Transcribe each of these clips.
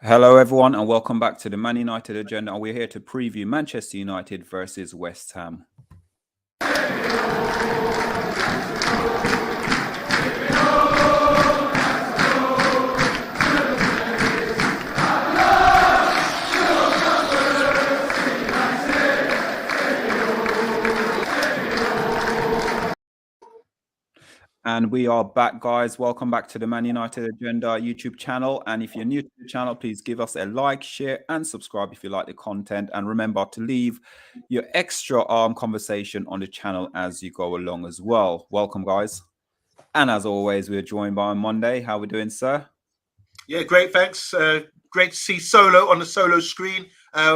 Hello, everyone, and welcome back to the Man United Agenda. We're here to preview Manchester United versus West Ham. And we are back, guys. Welcome back to the Man United Agenda YouTube channel. And if you're new to the channel, please give us a like, share, and subscribe if you like the content. And remember to leave your extra conversation on the channel as you go along as well. Welcome, guys. And as always, we're joined by Omundi. How are we doing, sir? Yeah, great. Thanks. Great to see Solo on the Solo screen.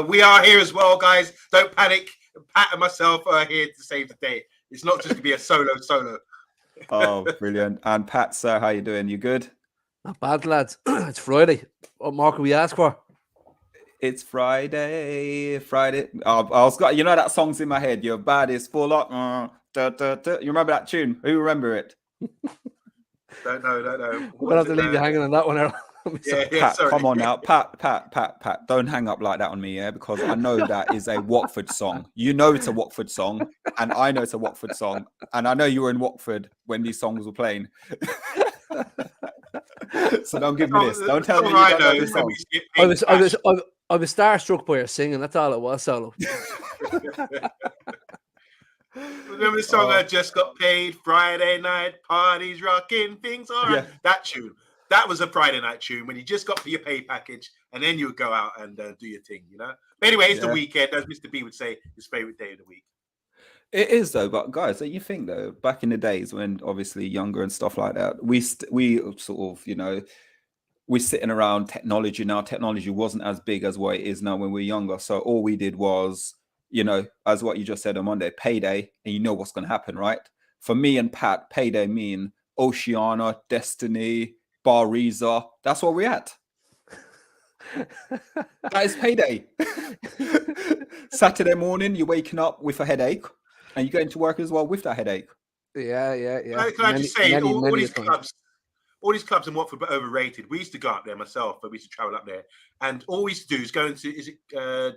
We are here as well, guys. Don't panic. Pat and myself are here to save the day. It's not just to be a solo. Oh, brilliant. And Pat, sir, how you doing? You good? Not bad, lads. It's Friday. What more can we ask for? It's Friday. I was got, you know, that song's in my head. Your body's full up. You remember that tune? Who remember it? Don't know. We're gonna have to leave you hanging on that one. Pat, come on now. Pat, don't hang up like that on me, yeah? Because I know that is a Watford song. You know it's a Watford song, and I know it's a Watford song, and I know you were in Watford when these songs were playing. So don't give me this. Don't tell me you don't know this song. I was starstruck by her singing. That's all it was, Solo. Remember the song I just got paid, Friday night, parties rocking, things all right. Yeah. That tune. That was a Friday night tune when you just got for your pay package and then you would go out and do your thing, you know? But anyway, it's the weekend, as Mr. B would say, his favorite day of the week. It is, though. But guys, so you think, though, back in the days when obviously younger and stuff like that, we sort of, you know, we're sitting around technology now. Technology wasn't as big as what it is now when we're younger. So all we did was, you know, as what you just said on Monday, payday, and you know what's going to happen, right? For me and Pat, payday mean Oceana, Destiny, Bariza. That's what we're at. That is payday. Saturday morning, you're waking up with a headache, and you're going to work as well with that headache. Yeah. Can I just say, all these clubs in Watford were overrated. We used to go up there myself, but we used to travel up there. And all we used to do is go into,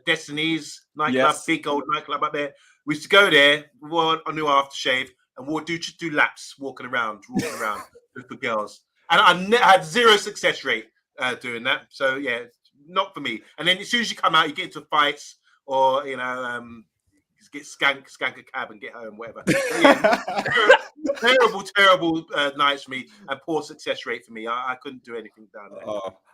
Destiny's nightclub, big old nightclub up there. We used to go there, a new aftershave, and we'll just do laps, walking around with the girls. And I had zero success rate doing that. So, yeah, not for me. And then as soon as you come out, you get into fights or, you know, get skank a cab and get home, whatever. Yeah, terrible nights for me and poor success rate for me. I couldn't do anything down there.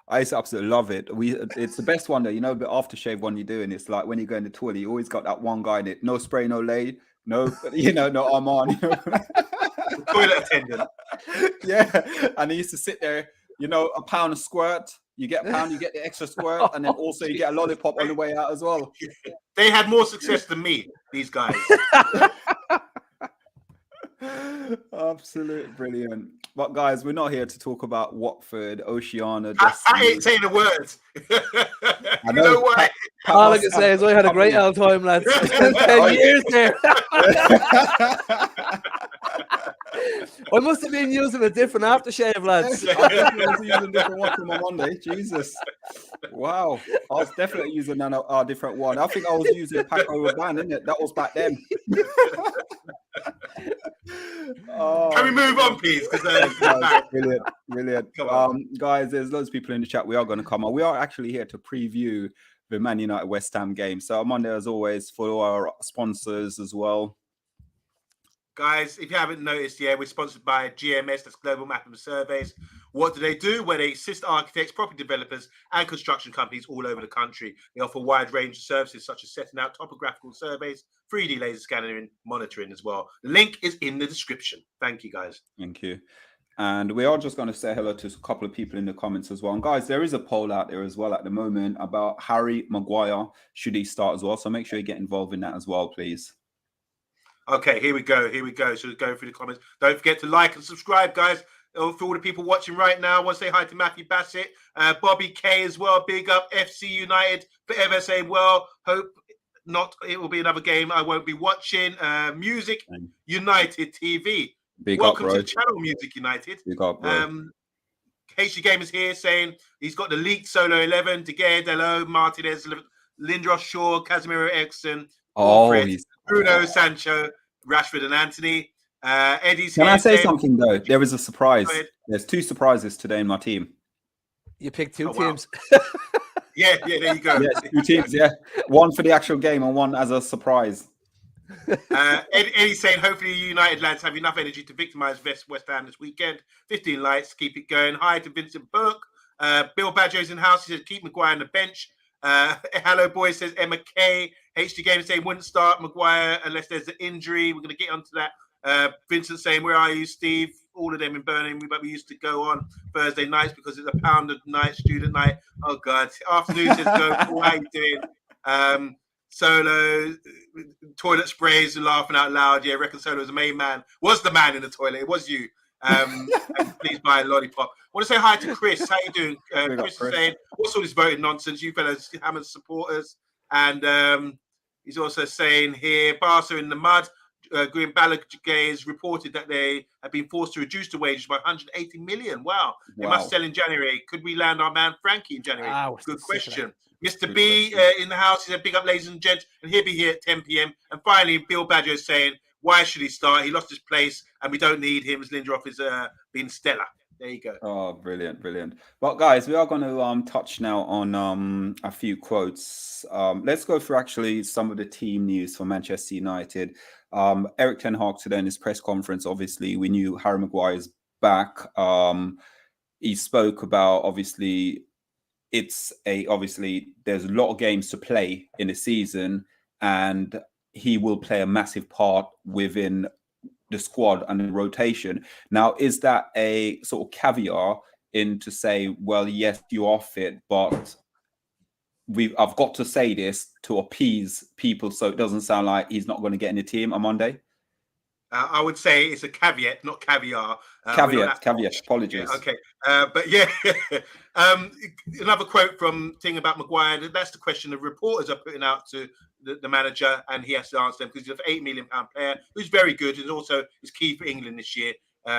I used to absolutely love it. It's the best one, though. You know, the aftershave one you're doing, it's like when you go in the toilet, you always got that one guy in it. No spray, no lay, no, you know, no arm on. You know? Toilet attendant. Yeah, and he used to sit there, you know, a pound of squirt. You get a pound, you get the extra squirt, and then also you get a lollipop on the way out as well. They had more success than me, these guys. Absolute brilliant. But guys, we're not here to talk about Watford, Oceana. I ain't saying the words. I know why. All I can say is I had a great old time, lads. 10 years there. I must have been using a different aftershave, lads. I was using a different one from Monday. Jesus. Wow. I was definitely using a different one. I think I was using Paco Rabanne, isn't it? That was back then. Can we move on, please? Brilliant. Guys, there's loads of people in the chat. We are going to come on. We are actually here to preview the Man United West Ham game. So Monday, as always, for our sponsors as well. Guys, if you haven't noticed, we're sponsored by GMS, that's Global Mapping Surveys. What do they do? Well, they assist architects, property developers, and construction companies all over the country. They offer a wide range of services, such as setting out topographical surveys, 3D laser scanning, and monitoring as well. The link is in the description. Thank you, guys. Thank you. And we are just going to say hello to a couple of people in the comments as well. And guys, there is a poll out there as well at the moment about Harry Maguire. Should he start as well? So make sure you get involved in that as well, please. Okay, here we go. So go through the comments. Don't forget to like and subscribe, guys. For all the people watching right now, I want to say hi to Matthew Bassett, Bobby K as well. Big up FC United. Forever say, well, hope not. It will be another game I won't be watching. Music United TV. Big Welcome up, to the channel, Music United. Big up, bro. HG Gamers here saying he's got the leaked solo 11, De Gea, Delo, Martinez, Lindros, Shaw, Casemiro, Exton, Bruno, Sancho, Rashford and Anthony. Eddie's Can here I say saying, something though? There is a surprise. There's 2 surprises today in my team. You picked 2 teams. Yeah, there you go. Yes, 2 teams, yeah. One for the actual game and one as a surprise. Eddie's saying, hopefully United lads have enough energy to victimise West Ham this weekend. 15 lights, keep it going. Hi to Vincent Burke. Bill Badger's in house. He says, keep Maguire on the bench. Hello, boys, says Emma K. HG Game saying, wouldn't start Maguire unless there's an injury. We're going to get onto that. Vincent saying, where are you, Steve? All of them in Birmingham, but we used to go on Thursday nights because it's a pound a night, student night. Oh, God. Afternoon says, go, Paul, how you doing? Solo, toilet sprays and laughing out loud. Yeah, reckon Solo was the main man. Was the man in the toilet. It was you. And please buy a lollipop. I want to say hi to Chris. How you doing? Chris is saying, what's all this voting nonsense? You fellas, Hammond supporters. And he's also saying here, Barca in the mud. Green Balagay has reported that they have been forced to reduce the wages by 180 million. Wow. They must sell in January. Could we land our man Frankie in January? Good question. Mr. B in the house, he said, big up, ladies and gents, and he'll be here at 10 p.m. And finally, Bill Badger is saying, why should he start? He lost his place, and we don't need him as Lindelof is being stellar. There you go. Oh, brilliant, brilliant. Well, guys, we are going to touch now on a few quotes. Let's go through actually some of the team news for Manchester United. Eric Ten Hag today in his press conference, obviously, we knew Harry Maguire's back. He spoke about, obviously, there's a lot of games to play in the season, and he will play a massive part within the squad and the rotation. Now, is that a sort of caveat in to say, well, yes, you are fit, but I've got to say this to appease people so it doesn't sound like he's not going to get in the team on Monday? I would say it's a caveat, not caviar. Caveat. Apologies. Yeah, okay. But yeah, another quote from Ting about Maguire. That's the question the reporters are putting out to the manager, and he has to answer them because he's an £8 million player who's very good and also is key for England this year,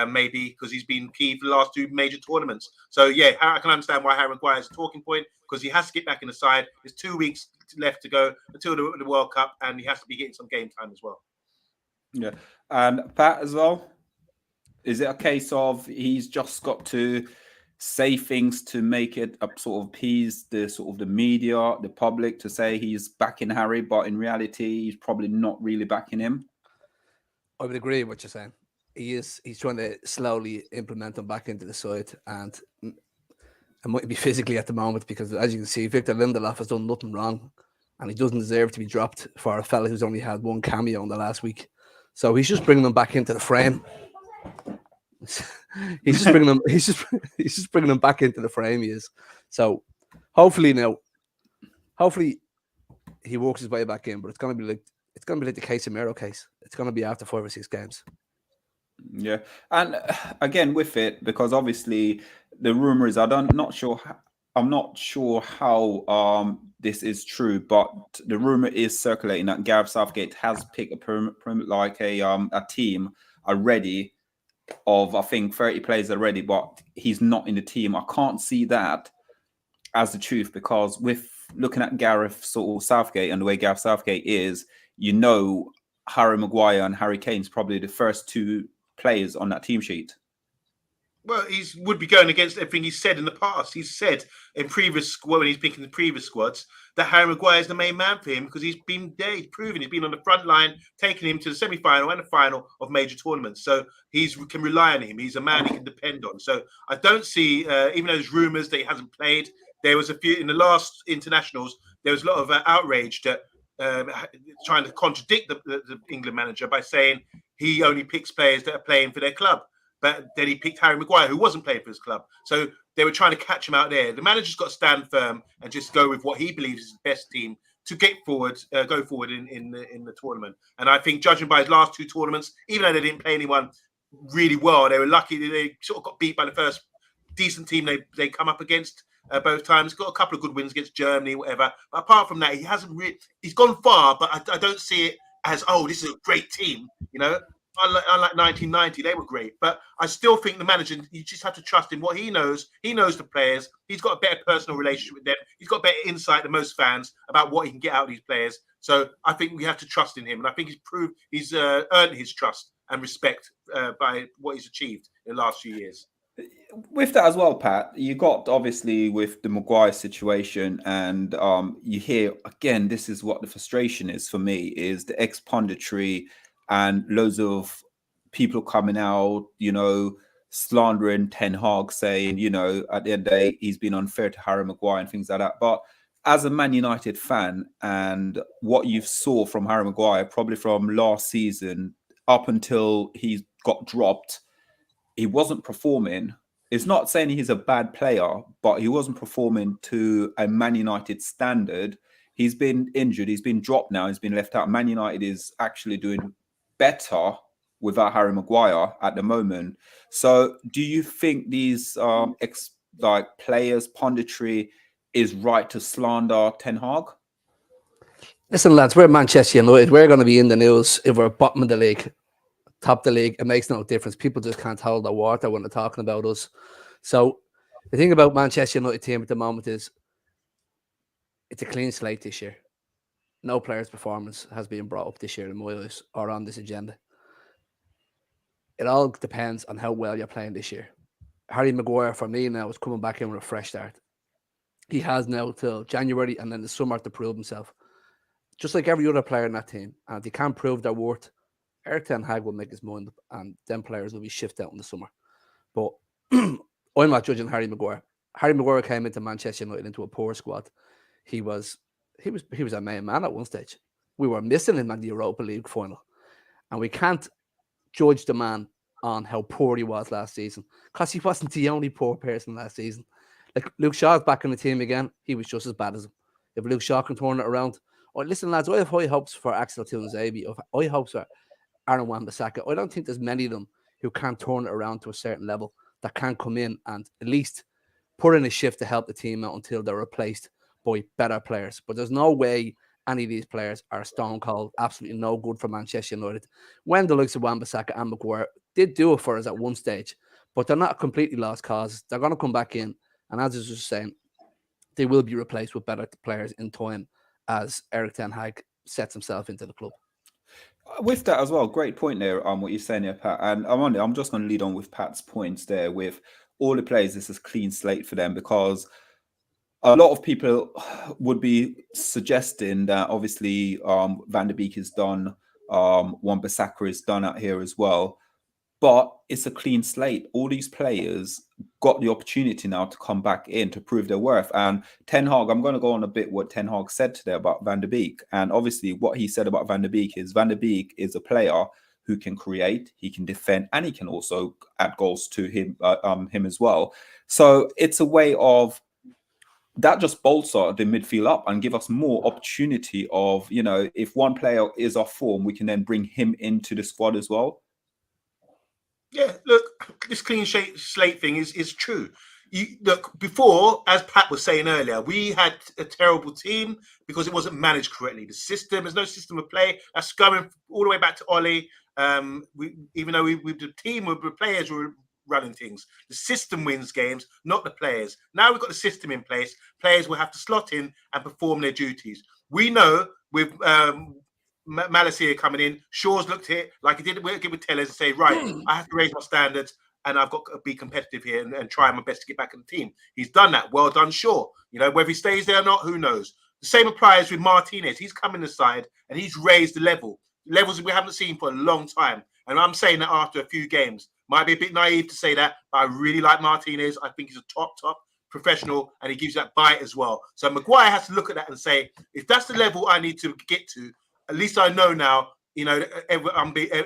maybe because he's been key for the last 2 major tournaments. So yeah, I can understand why Harry Maguire is a talking point because he has to get back in the side. There's 2 weeks left to go until the World Cup, and he has to be getting some game time as well. Yeah. And Pat as well, is it a case of he's just got to say things to make it a sort of appease the media, the public, to say he's backing Harry, but in reality he's probably not really backing him? I would agree with what you're saying. He's trying to slowly implement him back into the side, and it might be physically at the moment because, as you can see, Victor Lindelof has done nothing wrong, and he doesn't deserve to be dropped for a fella who's only had 1 cameo in the last week. So he's just bringing them back into the frame. He's just bringing them back into the frame. He is. So hopefully he works his way back in. But it's gonna be like the Casemiro case. It's gonna be after 5 or 6 games. Yeah, and again with it, because obviously the rumor is, I'm not sure how this is true, but the rumor is circulating that Gareth Southgate has picked a team already of, I think, 30 players already, but he's not in the team. I can't see that as the truth, because with looking at Gareth Southgate and the way Gareth Southgate is, Harry Maguire and Harry Kane's probably the first 2 players on that team sheet. Well, he would be going against everything he's said in the past. He's said in when he's picking the previous squads, that Harry Maguire is the main man for him because he's been there, he's proven, he's been on the front line, taking him to the semi-final and the final of major tournaments. So he can rely on him. He's a man he can depend on. So I don't see, even though there's rumours that he hasn't played, there was a few, in the last internationals, there was a lot of outrage that trying to contradict the England manager by saying he only picks players that are playing for their club. But then he picked Harry Maguire, who wasn't playing for his club. So they were trying to catch him out there. The manager's got to stand firm and just go with what he believes is the best team to go forward in the tournament. And I think, judging by his last 2 tournaments, even though they didn't play anyone really well, they were lucky that they sort of got beat by the first decent team they come up against both times. Got a couple of good wins against Germany, whatever. But apart from that, he's gone far, but I don't see it as, oh, this is a great team, unlike 1990, they were great. But I still think the manager, you just have to trust in what he knows. He knows the players. He's got a better personal relationship with them. He's got better insight than most fans about what he can get out of these players. So I think we have to trust in him. And I think he's earned his trust and respect by what he's achieved in the last few years. With that as well, Pat, you got obviously with the Maguire situation, and you hear again, this is what the frustration is for me, is the ex-punditry and loads of people coming out, slandering Ten Hag, saying, at the end of the day, he's been unfair to Harry Maguire and things like that. But as a Man United fan, and what you saw from Harry Maguire, probably from last season up until he got dropped, he wasn't performing. It's not saying he's a bad player, but he wasn't performing to a Man United standard. He's been injured. He's been dropped now. He's been left out. Man United is actually doing better without Harry Maguire at the moment. So do you think these players, punditry is right to slander Ten Hag? Listen, lads, we're Manchester United. We're going to be in the news if we're bottom of the league, top of the league. It makes no difference. People just can't hold their water when they're talking about us. So the thing about Manchester United team at the moment is it's a clean slate this year. No player's performance has been brought up this year in my eyes or on this agenda. It all depends on how well you're playing this year. Harry Maguire, for me now, is coming back in with a fresh start. He has now till January and then the summer to prove himself. Just like every other player in that team. And if they can't prove their worth, Erik ten Hag will make his mind up and them players will be shifted out in the summer. But I'm not judging Harry Maguire. Harry Maguire came into Manchester United into a poor squad. He was a main man at one stage. We were missing him at the Europa League final. And we can't judge the man on how poor he was last season because he wasn't the only poor person last season. Like Luke Shaw's back in the team again. He was just as bad as him. If Luke Shaw can turn it around. Oh, listen, lads, I have high hopes for Axel Tuanzebe. I hopes for Aaron Wan-Bissaka. I don't think there's many of them who can turn it around to a certain level that can come in and at least put in a shift to help the team out until they're replaced by better players. But there's no way any of these players are stone cold, absolutely no good for Manchester United. When the likes of Wan-Bissaka and Maguire did do it for us at one stage, but they're not a completely lost cause. They're going to come back in, and as I was just saying, they will be replaced with better players in time as Erik ten Hag sets himself into the club. With that as well, great point there on what you're saying there, Pat. And I'm just going to lead on with Pat's points there. With all the players, this is clean slate for them because a lot of people would be suggesting that obviously Van der Beek is done, Wan-Bissaka is done out here as well. But it's a clean slate. All these players got the opportunity now to come back in to prove their worth. And Ten Hag, I'm going to go on a bit what Ten Hag said today about Van der Beek. And obviously what he said about Van der Beek is a player who can create, he can defend, and he can also add goals to him as well. So it's a way of that just bolster the midfield up and give us more opportunity of, if one player is off form, we can then bring him into the squad as well. Yeah, look, this clean slate thing is true. Look, before, as Pat was saying earlier, we had a terrible team because it wasn't managed correctly. There's no system of play. That's going all the way back to Ollie. Even though the team with the players were running things, the system wins games, not the players. Now we've got the system in place. Players will have to slot in and perform their duties. We know with Malice here coming in, Shaw's looked here like he did with Tellers and say, right, I have to raise my standards and I've got to be competitive here and try my best to get back in the team. He's done that. Well done, Shaw. Whether he stays there or not, who knows? The same applies with Martinez. He's come in the side and he's raised the levels that we haven't seen for a long time. And I'm saying that after a few games. Might be a bit naive to say that, but I really like Martinez. I think he's a top professional and he gives that bite as well. So Maguire has to look at that and say, if that's the level I need to get to, at least I know now, the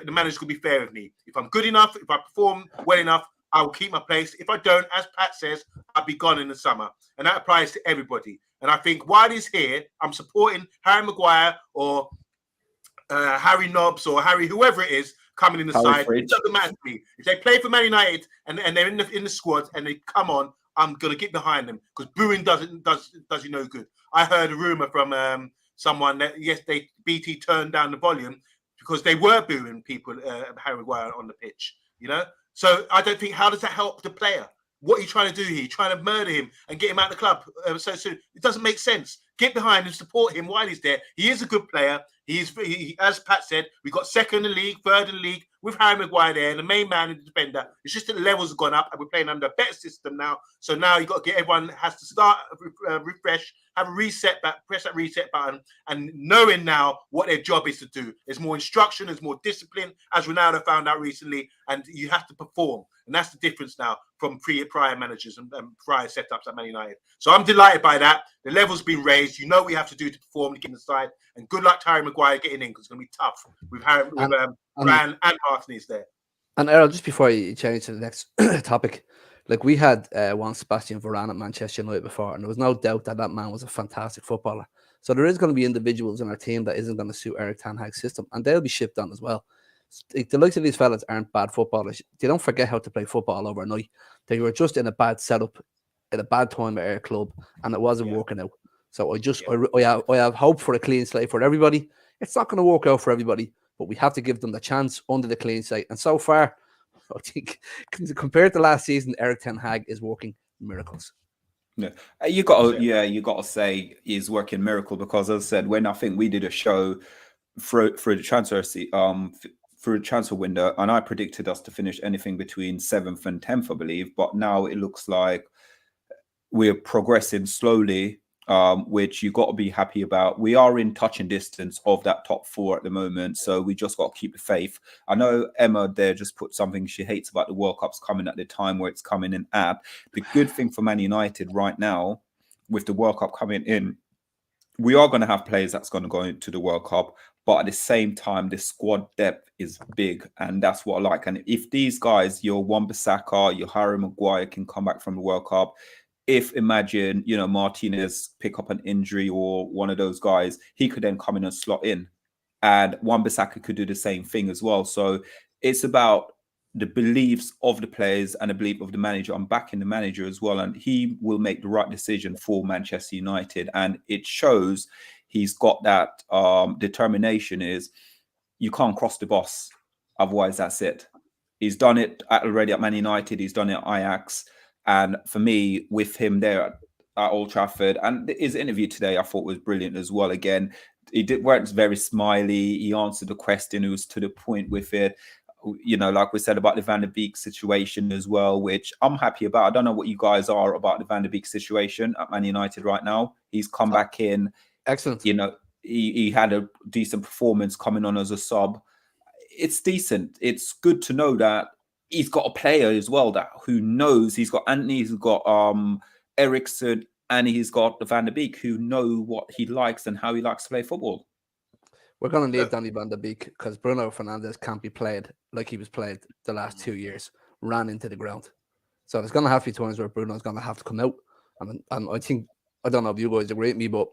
manager's going to be fair with me. If I'm good enough, if I perform well enough, I will keep my place. If I don't, as Pat says, I'll be gone in the summer. And that applies to everybody. And I think while he's here, I'm supporting Harry Maguire or Harry Nobbs or Harry, whoever it is, coming in the side. It doesn't matter to me. If they play for Man United and they're in the squad and they come on, I'm going to get behind them because booing does you no good. I heard a rumor from someone that BT turned down the volume because they were booing people, Harry Maguire on the pitch, you know? So I don't think, how does that help the player? What are you trying to do here? You're trying to murder him and get him out of the club so soon. It doesn't make sense. Get behind and support him while he's there. He is a good player. He, as Pat said, we got second in the league, third in the league with Harry Maguire there, and the main man and the defender. It's just that the levels have gone up, and we're playing under a better system now. So now you got to get everyone has to start refresh, have a reset back, press that reset button, and knowing now what their job is to do. There's more instruction, there's more discipline, as Ronaldo found out recently, and you have to perform. And that's the difference now from prior managers and prior setups at Man United. So I'm delighted by that. The level's been raised. You know what you have to do to perform to get inside. And good luck to Harry Maguire getting in, because it's going to be tough with Ryan and Martinez there. And Errol, just before you change to the next topic, like we had Juan Sebastian Varane at Manchester United before, and there was no doubt that that man was a fantastic footballer. So there is going to be individuals in our team that isn't going to suit Erik ten Hag's system, and they'll be shipped on as well. The likes of these fellas aren't bad footballers. They don't forget how to play football overnight. They were just in a bad setup at a bad time at our club, and it wasn't working out. So I have hope for a clean slate for everybody. It's not going to work out for everybody, but we have to give them the chance under the clean slate. And so far, I think compared to last season, Erik ten Hag is working miracles. Yeah, you got to say he's working miracle, because as I said, when I think we did a show through the transfer through the transfer window, and I predicted us to finish anything between 7th and 10th, I believe. But now it looks like we're progressing slowly, which you got to be happy about. We are in touching distance of that top 4 at the moment, so we just got to keep the faith. I know Emma there just put something she hates about the World Cup's coming at the time where it's coming in at. The good thing for Man United right now, with the World Cup coming in, we are going to have players that's going to go into the World Cup, but at the same time, the squad depth is big, and that's what I like. And if these guys, your Wan-Bissaka, your Harry Maguire, can come back from the World Cup, if imagine, you know, Martinez pick up an injury or one of those guys, he could then come in and slot in, and Wan-Bissaka could do the same thing as well. So it's about the beliefs of the players and the belief of the manager. I'm backing the manager as well, and he will make the right decision for Manchester United. And it shows he's got that determination. Is you can't cross the boss, otherwise that's it. He's done it already at Man United. He's done it at Ajax. And for me, with him there at Old Trafford, and his interview today, I thought was brilliant as well. Again, weren't very smiley. He answered the question. He was to the point with it. You know, like we said about the Van der Beek situation as well, which I'm happy about. I don't know what you guys are about the Van der Beek situation at Man United right now. He's come back in. Excellent. You know, he had a decent performance coming on as a sub. It's decent. It's good to know that he's got a player as well that who knows. He's got Anthony, he's got Eriksen, and he's got the Van der Beek, who know what he likes and how he likes to play football. We're going to need Donny Van der Beek, because Bruno Fernandes can't be played like he was played the last 2 years, ran into the ground. So there's going to have to be times where Bruno's going to have to come out. And I think, I don't know if you guys agree with me, but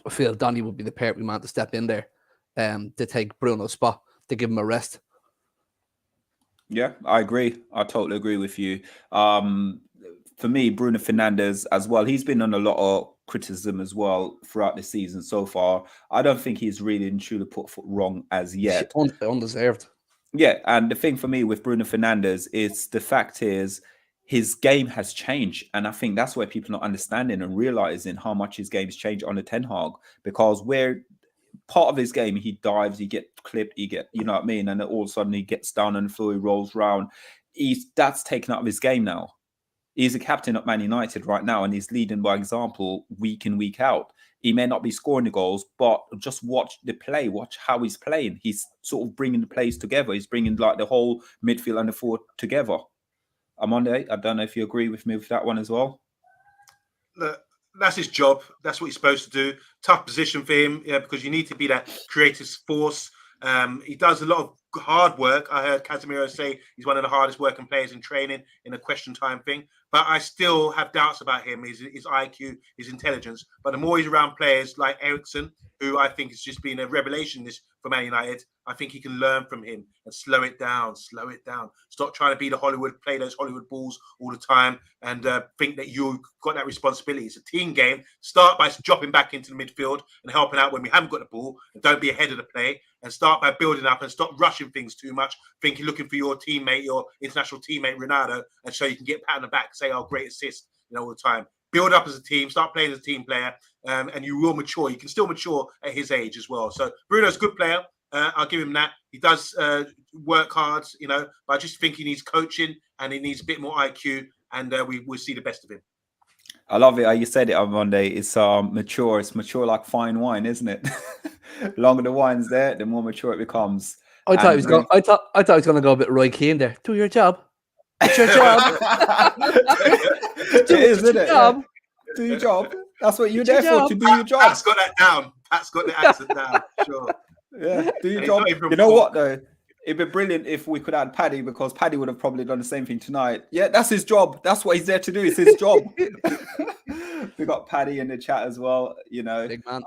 I feel Donny would be the perfect man to step in there to take Bruno's spot, to give him a rest. Yeah, I agree. I totally agree with you. For me, Bruno Fernandes as well, he's been on a lot of criticism as well throughout the season so far. I don't think he's really and truly put foot wrong as yet. Undeserved. Yeah, and the thing for me with Bruno Fernandes is the fact is his game has changed. And I think that's where people are not understanding and realizing how much his game's changed under Ten Hag, because where part of his game, he dives, he get clipped, he get, you know what I mean? And then all of a sudden he gets down on the floor, he rolls around. That's taken out of his game now. He's a captain at Man United right now, and he's leading by example week in, week out. He may not be scoring the goals, but just watch the play, watch how he's playing. He's sort of bringing the plays together. He's bringing like the whole midfield and the forward together. Omundi, I don't know if you agree with me with that one as well. Look, that's his job. That's what he's supposed to do. Tough position for him, yeah, because you need to be that creative force. He does a lot of hard work. I heard Casemiro say he's one of the hardest working players in training in a question time thing. but I still have doubts about him, his IQ, his intelligence. But the more he's around players like Eriksen, who I think has just been a revelation for Man United, I think he can learn from him and slow it down. Stop trying to be the Hollywood, play those Hollywood balls all the time, and think that you've got that responsibility. It's a team game. Start by dropping back into the midfield and helping out when we haven't got the ball, and don't be ahead of the play. And start by building up and stop rushing things too much, looking for your teammate, your international teammate Ronaldo, and so you can get pat on the back, say, "Oh, great assist," all the time. Build up as a team, start playing as a team player, and you will mature. You can still mature at his age as well. So Bruno's a good player. I'll give him that. He does work hard, but I just think he needs coaching and he needs a bit more IQ, and we'll see the best of him. I love it how you said it on Monday. It's mature. It's mature like fine wine, isn't it? Longer the wine's there, the more mature it becomes. I thought he was going. I thought he was going to go a bit Roy Keane there. Do your job. It's your job. It is, isn't it? Yeah. Do your job. That's what you're there for, to do your job. Pat's got that down. Pat's got the accent down. Sure. Yeah, do your job. You know what though? It'd be brilliant if we could add Paddy, because Paddy would have probably done the same thing tonight. Yeah, that's his job. That's what he's there to do. It's his job. We got Paddy in the chat as well. Big man.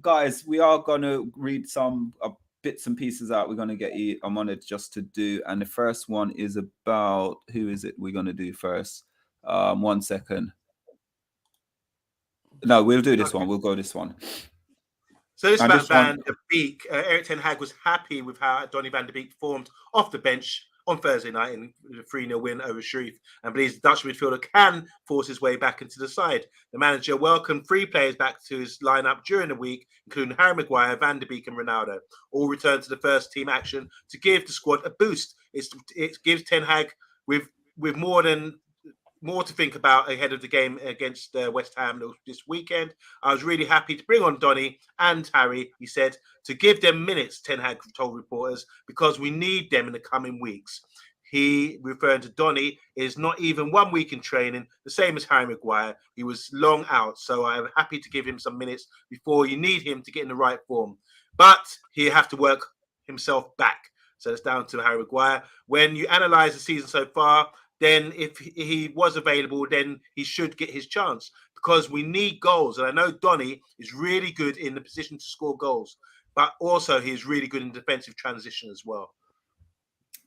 Guys, we are gonna read some bits and pieces out. We're gonna get you. I'm on it just to do, and the first one is about who is it? We're gonna do first. 1 second. No, we'll do this one. We'll go this one. So this about Van de Beek. Erik ten Hag was happy with how Donny Van de Beek performed off the bench on Thursday night in the 3-0 win over Sheriff, and believes the Dutch midfielder can force his way back into the side. The manager welcomed 3 players back to his lineup during the week, including Harry Maguire, Van de Beek and Ronaldo. All returned to the first team action to give the squad a boost. It gives Ten Hag with more to think about ahead of the game against West Ham this weekend. I was really happy to bring on Donny and Harry, he said, to give them minutes, Ten Hag told reporters, because we need them in the coming weeks. He, referring to Donny, is not even 1 week in training, the same as Harry Maguire. He was long out, so I'm happy to give him some minutes before you need him to get in the right form. But he have to work himself back. So it's down to Harry Maguire. When you analyse the season so far, then if he was available, then he should get his chance, because we need goals. And I know Donny is really good in the position to score goals, but also he's really good in defensive transition as well.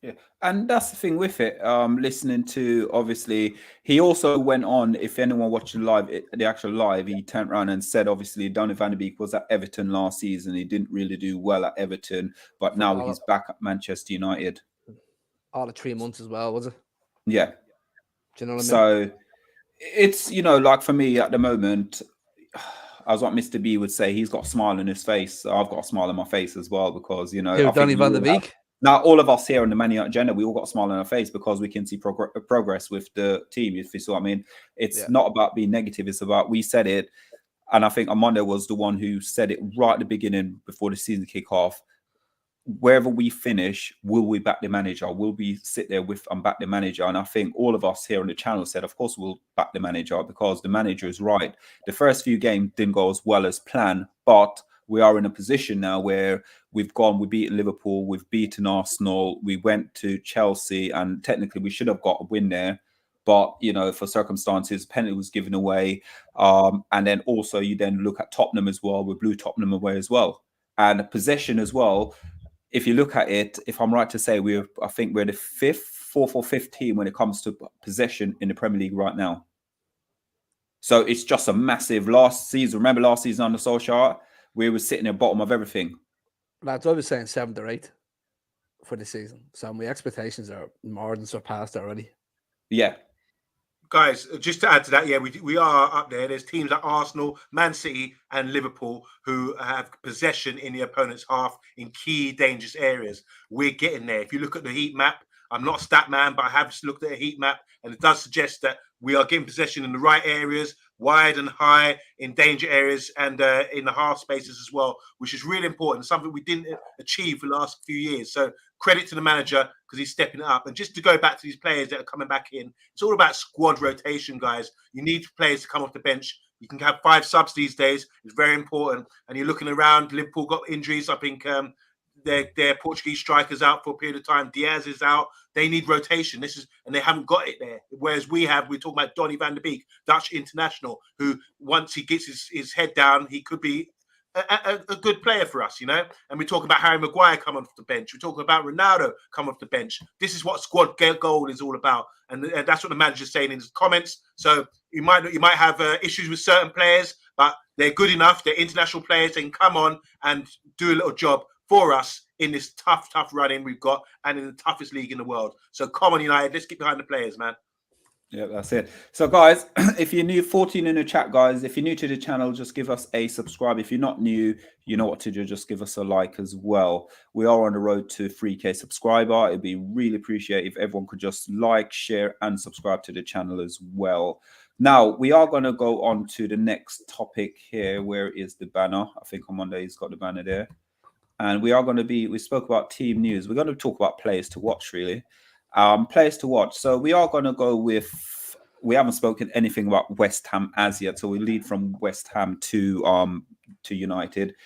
Yeah, and that's the thing with it. Listening to, obviously, he also went on, if anyone watching live, the actual live, he turned around and said, obviously, Donny van de Beek was at Everton last season. He didn't really do well at Everton, but now he's back at Manchester United. All of 3 months as well, was it? Yeah. Do you know what I mean? So it's, like for me at the moment, as what Mr. B would say, he's got a smile on his face. So I've got a smile on my face as well, because, Donny van de Beek? Now, all of us here on the Man United agenda, we all got a smile on our face because we can see progress with the team, if you see what I mean. It's not about being negative. It's about, we said it, and I think Armando was the one who said it right at the beginning before the season kick off. Wherever we finish, will we back the manager? Will we sit there with and back the manager? And I think all of us here on the channel said, of course, we'll back the manager, because the manager is right. The first few games didn't go as well as planned, but we are in a position now where we beat Liverpool, we've beaten Arsenal, we went to Chelsea, and technically we should have got a win there. But, for circumstances, penalty was given away. And then also you then look at Tottenham as well. We blew Tottenham away as well. And possession as well. If you look at it, if I'm right to say, I think we're the fourth or fifth team when it comes to possession in the Premier League right now. So it's just a massive last season. Remember last season under Solskjaer, we were sitting at the bottom of everything. Lads, I was saying 7th or 8th for the season. So my expectations are more than surpassed already. Yeah. Guys, just to add to that, we are up there. There's teams like Arsenal, Man City and Liverpool who have possession in the opponent's half in key dangerous areas. We're getting there. If you look at the heat map, I'm not a stat man, but I have just looked at a heat map, and it does suggest that we are getting possession in the right areas, wide and high, in danger areas, and in the half spaces as well, which is really important, something we didn't achieve for the last few years. So credit to the manager, because he's stepping it up. And just to go back to these players that are coming back in, it's all about squad rotation, guys. You need players to come off the bench. You can have 5 subs these days. It's very important. And you're looking around, Liverpool got injuries. I think their Portuguese strikers out for a period of time. Diaz is out. They need rotation. And they haven't got it there. Whereas we're talking about Donny van der Beek, Dutch international, who once he gets his head down, he could be a good player for us, you know. And we talk about Harry Maguire coming off the bench. We're talking about Ronaldo coming off the bench. This is what squad goal is all about, and that's what the manager's saying in his comments. So you might have issues with certain players, but they're good enough. They're international players. They can come on and do a little job for us in this tough run-in we've got, and in the toughest league in the world. So come on, United, let's get behind the players, man. Yeah, that's it. So, guys, if you're new, 14 in the chat, guys. If you're new to the channel, just give us a subscribe. If you're not new, you know what to do. Just give us a like as well. We are on the road to 3K subscriber. It'd be really appreciated if everyone could just like, share, and subscribe to the channel as well. Now, we are going to go on to the next topic here. Where is the banner? I think on Monday he's got the banner there. And we are going to we spoke about team news. We're going to talk about players to watch, really. Players to watch. So we are going to go with, we haven't spoken anything about West Ham as yet. So we lead from West Ham to United.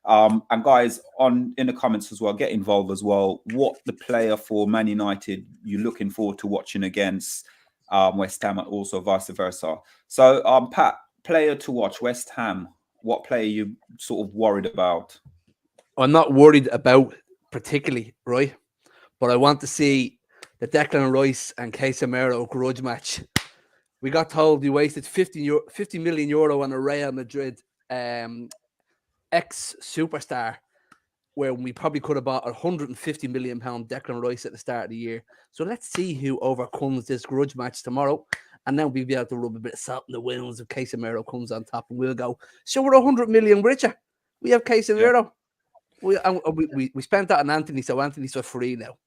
And guys, in the comments as well, get involved as well. What the player for Man United you're looking forward to watching against West Ham, and also vice versa. So Pat, player to watch, West Ham. What player you sort of worried about? I'm not worried about particularly, right? But I want to see the Declan Rice and Casemiro grudge match. We got told he wasted 50 million euro on a Real Madrid ex-superstar, where we probably could have bought a £150 million Declan Rice at the start of the year. So let's see who overcomes this grudge match tomorrow. And then we'll be able to rub a bit of salt in the wounds if Casemiro comes on top, and we'll go, so we're 100 million richer. We have Casemiro. Yeah. We spent that on Anthony, so Anthony's for free now.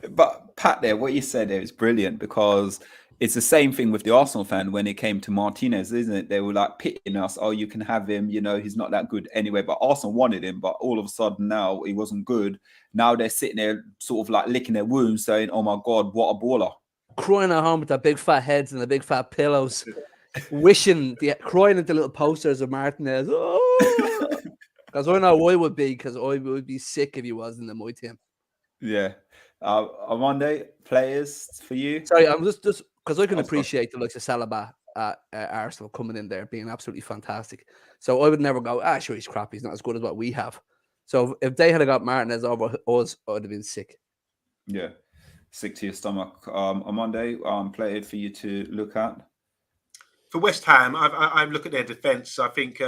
But Pat, there, what you said there is brilliant, because it's the same thing with the Arsenal fan when it came to Martinez, isn't it? They were like pitting us, oh, you can have him, you know, he's not that good anyway. But Arsenal wanted him, but all of a sudden now he wasn't good. Now they're sitting there sort of like licking their wounds saying, oh my God, what a baller. Crying at home with their big fat heads and the big fat pillows, crying into little posters of Martinez. Oh, because I know I would be, because I would be sick if he wasn't in my team. Yeah. Omundi, players for you? Sorry, I'm just because I can appreciate the likes of Saliba at Arsenal coming in there being absolutely fantastic. So I would never go, sure, he's crap. He's not as good as what we have. So if they had got Martinez over us, I would have been sick. Yeah, sick to your stomach. Omundi, player for you to look at? For West Ham, I look at their defence. I think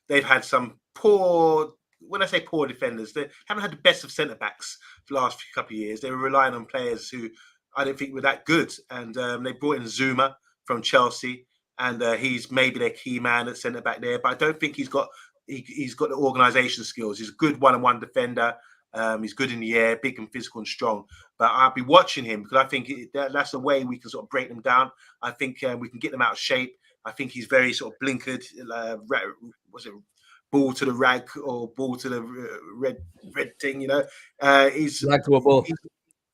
they've had some poor. When I say poor defenders, they haven't had the best of centre-backs for the last couple of years. They were relying on players who I didn't think were that good. And they brought in Zuma from Chelsea, and he's maybe their key man at centre-back there. But I don't think he's got the organisation skills. He's a good one-on-one defender. He's good in the air, big and physical and strong. But I'll be watching him, because I think that's the way we can sort of break them down. I think we can get them out of shape. I think he's very sort of blinkered. Ball to the rag, or ball to the red thing, you know. He's rag to a ball.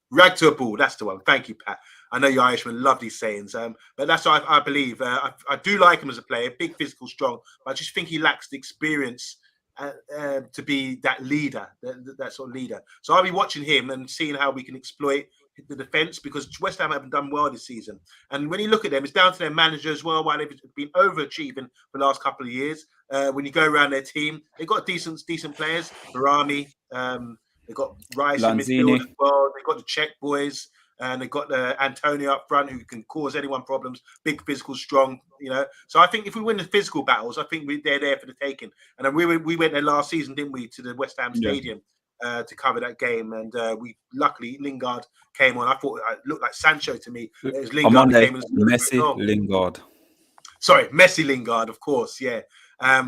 Rag to a ball, that's the one. Thank you, Pat. I know you Irishmen love these sayings, but that's what I believe. I do like him as a player, big, physical, strong, but I just think he lacks the experience to be that leader, that sort of leader. So I'll be watching him and seeing how we can exploit the defense, because West Ham haven't done well this season. And when you look at them, it's down to their manager as well, why they've been overachieving for the last couple of years. When you go around their team, they've got decent players. Barami, they've got Rice in midfield as well. They've got the Czech boys, and they've got Antonio up front, who can cause anyone problems. Big, physical, strong, you know. So I think if we win the physical battles, I think they're there for the taking. And then we went there last season, didn't we, to the West Ham Stadium to cover that game. And we luckily, Lingard came on. I thought it looked like Sancho to me. It was Lingard came on. Messi, Lingard. Sorry, Messi, Lingard, of course, yeah.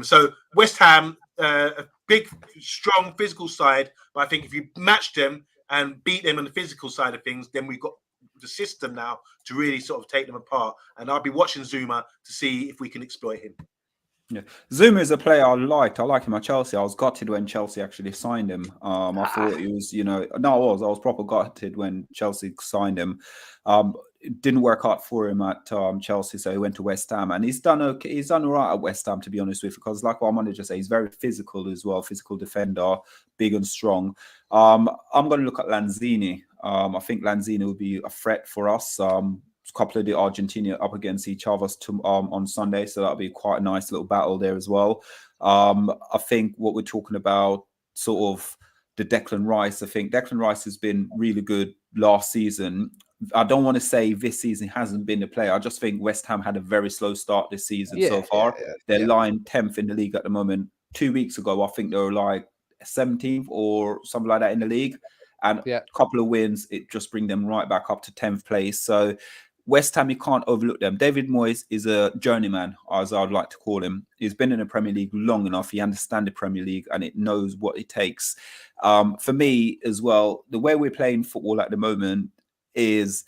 So West Ham, a big, strong, physical side. But I think if you match them and beat them on the physical side of things, then we've got the system now to really sort of take them apart. And I'll be watching Zuma to see if we can exploit him. Yeah, Zuma is a player I liked. I like him at Chelsea. I was gutted when Chelsea actually signed him. I thought he was, you know, no, I was proper gutted when Chelsea signed him. it didn't work out for him at Chelsea, so he went to West Ham, and he's done okay. He's done all right at West Ham, to be honest with you, because like what I'm going to just say, he's very physical as well, physical defender, big and strong. I'm going to look at Lanzini. I think Lanzini will be a threat for us. A couple of the Argentina up against each other on Sunday, so that'll be quite a nice little battle there as well. I think what we're talking about, sort of the Declan Rice. I think Declan Rice has been really good last season. I don't want to say this season hasn't been the player. I just think West Ham had a very slow start this season so far. They're lying 10th in the league at the moment. 2 weeks ago, I think they were like 17th or something like that in the league. And a couple of wins, it just bring them right back up to 10th place. So West Ham, you can't overlook them. David Moyes is a journeyman, as I'd like to call him. He's been in the Premier League long enough. He understands the Premier League and it knows what it takes. For me as well, the way we're playing football at the moment is,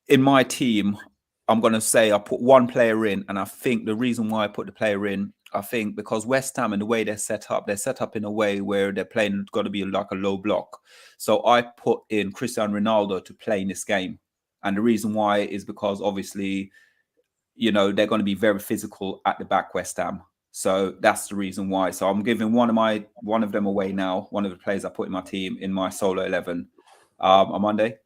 in my team, I'm going to say I put one player in. And I think the reason why I put the player in, I think because West Ham and the way they're set up in a way where they're playing got to be like a low block. So I put in Cristiano Ronaldo to play in this game. And the reason why is because obviously, you know, they're going to be very physical at the back, West Ham. So that's the reason why. So I'm giving one of them away now. One of the players I put in my team in my solo 11 on Monday.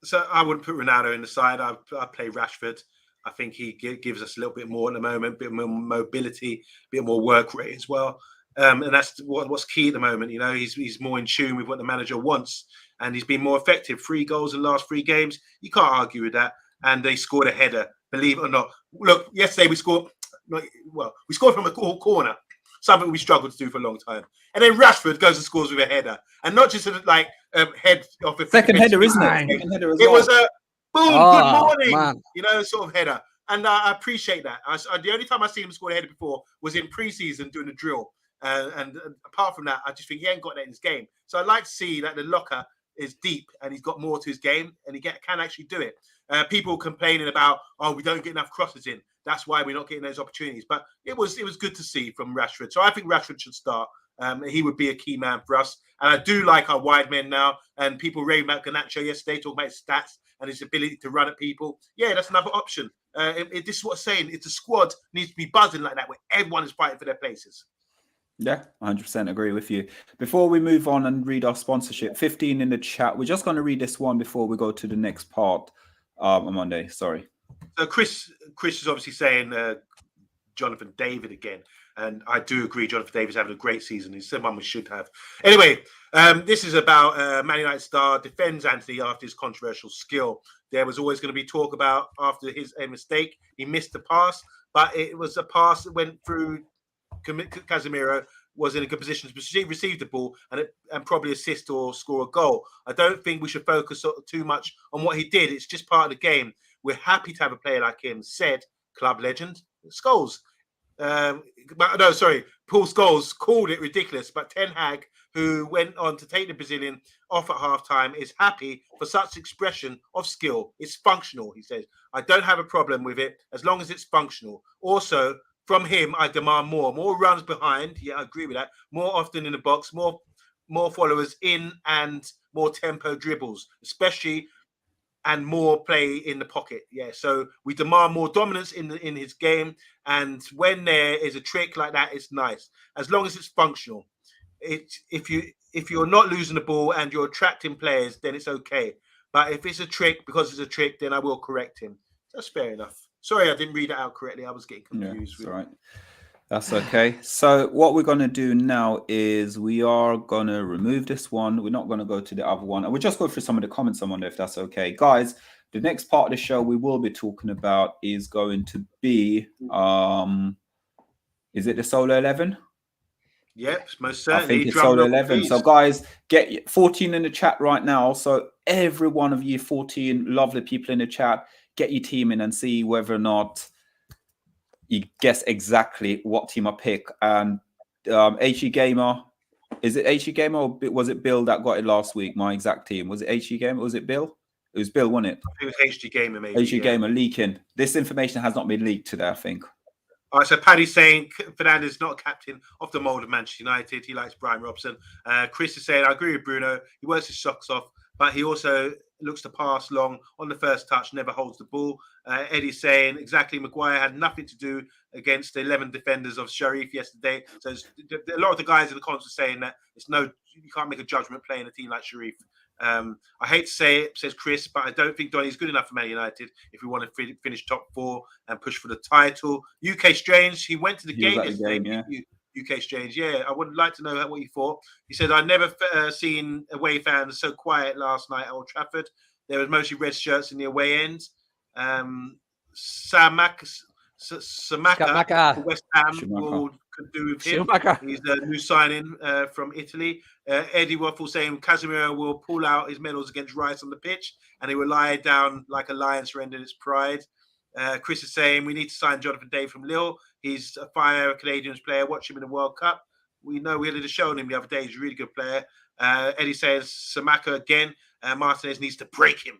So I wouldn't put Ronaldo in the side. I play Rashford. I think he gives us a little bit more at the moment, a bit more mobility, a bit more work rate as well. And that's what's key at the moment. You know, he's more in tune with what the manager wants, and he's been more effective. 3 goals in the last 3 games. You can't argue with that. And they scored a header, believe it or not. Look, yesterday we scored. We scored from a corner, something we struggled to do for a long time. And then Rashford goes and scores with a header, and not just like head off a second header, isn't it? Second header as well. It was a boom, good morning, man. You know, sort of header. And I appreciate that. The only time I seen him score a header before was in pre-season doing a drill. And apart from that, I just think he ain't got that in his game. So I'd like to see that the locker is deep and he's got more to his game and he can actually do it. People complaining about, we don't get enough crosses in. That's why we're not getting those opportunities. But it was good to see from Rashford. So I think Rashford should start. He would be a key man for us. And I do like our wide men now. And people raving about Garnacho yesterday, talking about his stats and his ability to run at people. Yeah, that's another option. This is what I'm saying. It's a squad needs to be buzzing like that, where everyone is fighting for their places. Yeah, 100% agree with you. Before we move on and read our sponsorship, 15 in the chat. We're just going to read this one before we go to the next part on Monday. Sorry. So Chris is obviously saying Jonathan David again. And I do agree, Jonathan David's having a great season. He's someone we should have. Anyway, this is about Man United star defends Anthony after his controversial skill. There was always going to be talk about after his mistake. He missed the pass, but it was a pass that went through Casemiro, was in a good position to receive the ball and probably assist or score a goal. I don't think we should focus too much on what he did. It's just part of the game. We're happy to have a player like him, said club legend Scholes. Paul Scholes called it ridiculous, but Ten Hag, who went on to take the Brazilian off at halftime, is happy for such expression of skill. It's functional, he says. I don't have a problem with it as long as it's functional. Also, from him, I demand more runs behind. Yeah, I agree with that. More often in the box, more followers in, and more tempo dribbles, especially, and more play in the pocket. Yeah, so we demand more dominance in his game. And when there is a trick like that, it's nice as long as it's functional. If you're not losing the ball and you're attracting players, then it's okay. But if it's a trick because it's a trick, then I will correct him. That's fair enough. Sorry, I didn't read it out correctly. I was getting confused. Yeah, that's all right. That's okay. So what we're going to do now is we are going to remove this one. We're not going to go to the other one. And we'll just go through some of the comments on Monday, if that's okay. Guys, the next part of the show we will be talking about is going to be, is it the Solo 11? Yep, most certainly. I think it's Solo 11. Please. So guys, get 14 in the chat right now. So every one of you 14 lovely people in the chat, get your team in and see whether or not you guess exactly what team I pick. And HE Gamer, is it HE Gamer or was it Bill that got it last week? My exact team. Was it HE Gamer? Was it Bill? It was Bill, wasn't it? I think it was HG Gamer, maybe. HG Gamer leaking. This information has not been leaked today, I think. All right, so Paddy's saying Fernandes is not captain of the mould of Manchester United. He likes Brian Robson. Chris is saying, I agree with Bruno. He works his socks off, but he also looks to pass long on the first touch, never holds the ball. Eddie's saying exactly, Maguire had nothing to do against the 11 defenders of Sharif yesterday. So a lot of the guys in the comments are saying that you can't make a judgment playing a team like Sharif. I hate to say it, says Chris, but I don't think Donny's good enough for Man United if we want to finish top 4 and push for the title. UK Strange, he went to the game yesterday. UK Strange, yeah. I would like to know what you thought. He said, I've never seen away fans so quiet last night at Old Trafford. There was mostly red shirts in the away end. Samaka West Ham could do with him. He's a new signing from Italy. Eddie Waffle saying Casemiro will pull out his medals against Rice on the pitch and he will lie down like a lion surrendering its pride. Chris is saying we need to sign Jonathan David from Lille. He's a fire Canadians player. Watch him in the World Cup. We know we had a show on him the other day. He's a really good player. Eddie says Samaka again. Martinez needs to break him.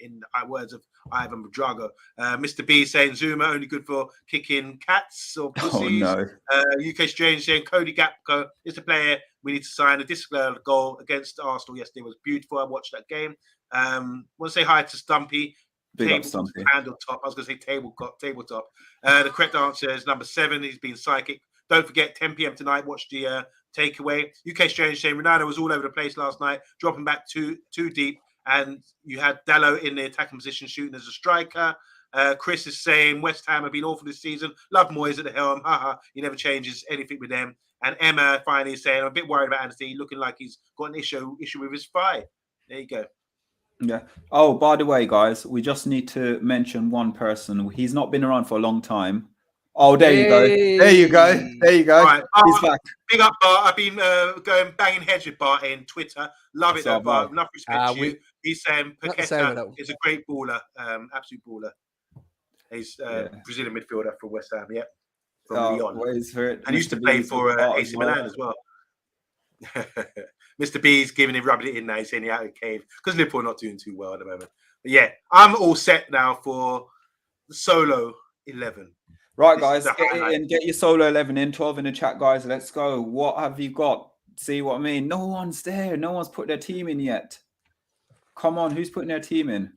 In the words of Ivan Drago. Mr. B saying Zuma only good for kicking cats or pussies. Oh, no. UK Strange saying Cody Gakpo is the player we need to sign. A disallowed goal against Arsenal yesterday was beautiful. I watched that game. Want to say hi to Stumpy. Stumpy. Handle top. I was going to say tabletop. The correct answer is number 7. He's been psychic. Don't forget 10 p.m. tonight. Watch the takeaway. UK Strange saying Ronaldo was all over the place last night, dropping back too deep. And you had Dallo in the attacking position shooting as a striker. Chris is saying West Ham have been awful this season. Love Moyes at the helm. Haha, he never changes anything with them. And Emma finally is saying, I'm a bit worried about Anthony, looking like he's got an issue with his thigh. There you go. Yeah. Oh, by the way, guys, we just need to mention one person. He's not been around for a long time. Oh, there you go. There you go. There you go. Right. He's back. Big up, Bart. I've been going banging heads with Bart in Twitter. Love it, though, Bart. Enough respect to you. He's saying Paqueta is a great baller, absolute baller. He's Brazilian midfielder for West Ham, yeah. From Lyon. And used to play for AC Milan as well. Mr. B's giving him, rubbing it in now. He's saying he out of the cave because Liverpool are not doing too well at the moment. But yeah, I'm all set now for the solo 11. Right, guys, get your solo 11 in, 12 in the chat, guys. Let's go. What have you got? See what I mean? No one's there. No one's put their team in yet. Come on, who's putting their team in?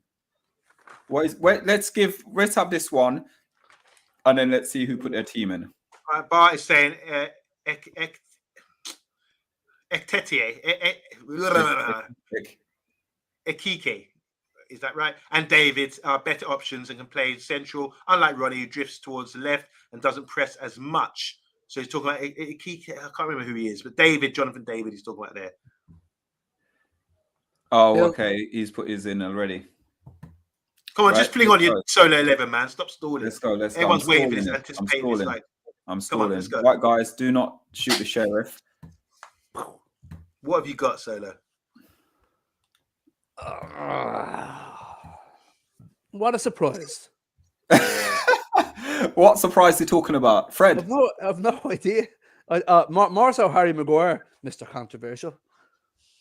Let's have this one, and then let's see who put their team in. Bart is saying Ekike. Is that right? And David are better options and can play central, unlike Ronnie, who drifts towards the left and doesn't press as much. So he's talking about Ekike. I can't remember who he is, but Jonathan David, he's talking about there. Oh, okay. He's put his in already. Come on, just fling on your solo 11, man. Stop stalling. Let's go. Everyone's waiting for this, anticipating this. I'm stalling. Let's go. Right, guys, do not shoot the sheriff. What have you got, Solo? What a surprise. What surprise are you talking about? Fred? I've no idea. More so Harry Maguire, Mr. Controversial.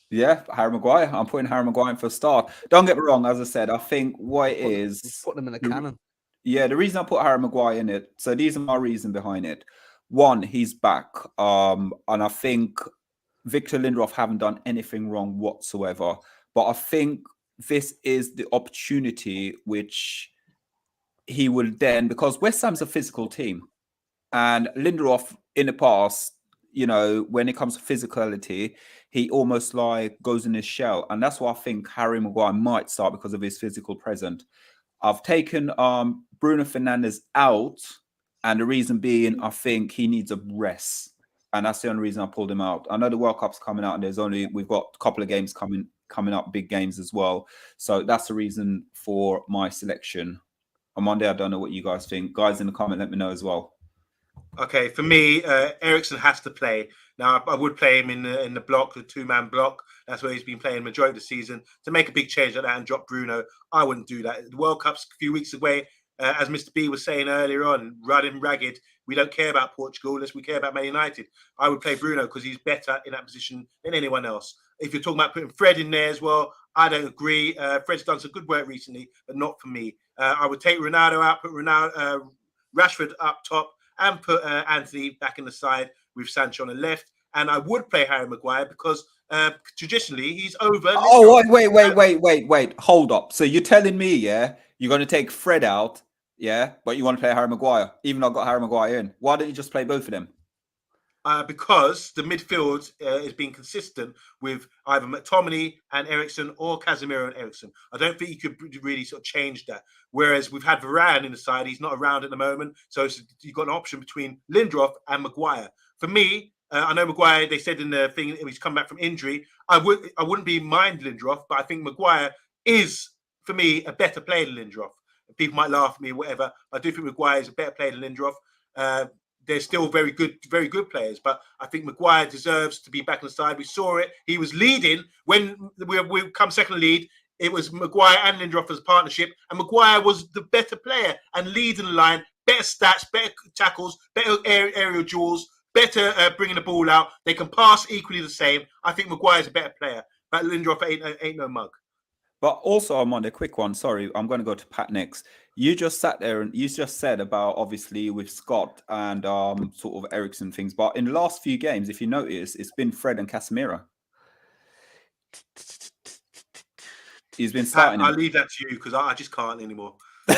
Yeah, Harry Maguire. I'm putting Harry Maguire in for a start. Don't get me wrong, as I said, I think what it is... Putting him in a cannon. Yeah, the reason I put Harry Maguire in it, so these are my reason behind it. One, he's back. And I think Victor Lindelof haven't done anything wrong whatsoever. But I think this is the opportunity which he will then, because West Ham's a physical team. And Lindelof in the past, you know, when it comes to physicality, he almost like goes in his shell. And that's why I think Harry Maguire might start because of his physical presence. I've taken Bruno Fernandes out. And the reason being, I think he needs a rest. And that's the only reason I pulled him out. I know the World Cup's coming out and we've got a couple of games coming up, big games as well. So that's the reason for my selection. On Monday, I don't know what you guys think. Guys in the comment, let me know as well. Okay, for me, Eriksen has to play. Now, I would play him in the block, the 2-man block. That's where he's been playing majority of the season. To make a big change like that and drop Bruno, I wouldn't do that. The World Cup's a few weeks away. As Mr. B was saying earlier on, running ragged. We don't care about Portugal unless we care about Man United. I would play Bruno because he's better in that position than anyone else. If you're talking about putting Fred in there as well, I don't agree. Fred's done some good work recently, but not for me. I would take Ronaldo out, put Rashford up top, and put Anthony back in the side with Sancho on the left. And I would play Harry Maguire because traditionally, he's over. Oh, wait. Hold up. So you're telling me, yeah, you're going to take Fred out, yeah, but you want to play Harry Maguire, even though I got Harry Maguire in. Why don't you just play both of them? Because the midfield is being consistent with either McTominay and Eriksen or Casemiro and Eriksen. I don't think you could really sort of change that. Whereas we've had Varane in the side, he's not around at the moment, so you've got an option between Lindelof and Maguire. For me, I know Maguire. They said in the thing he's come back from injury. I wouldn't be mind Lindelof, but I think Maguire is for me a better player than Lindelof. People might laugh at me, whatever. I do think Maguire is a better player than Lindelof. They're still very good players, but I think Maguire deserves to be back on the side. We saw it. He was leading when we come second lead. It was Maguire and Lindelof as a partnership, and Maguire was the better player and leading the line, better stats, better tackles, better aerial duels, better bringing the ball out. They can pass equally the same. I think Maguire's a better player, but Lindelof ain't no mug. But also, I'm on a quick one. Sorry, I'm going to go to Pat next. You just sat there and you just said about obviously with Scott and sort of Eriksen things. But in the last few games, if you notice, it's been Fred and Casemiro. He's been starting. Pat, I'll leave that to you because I just can't anymore. Hold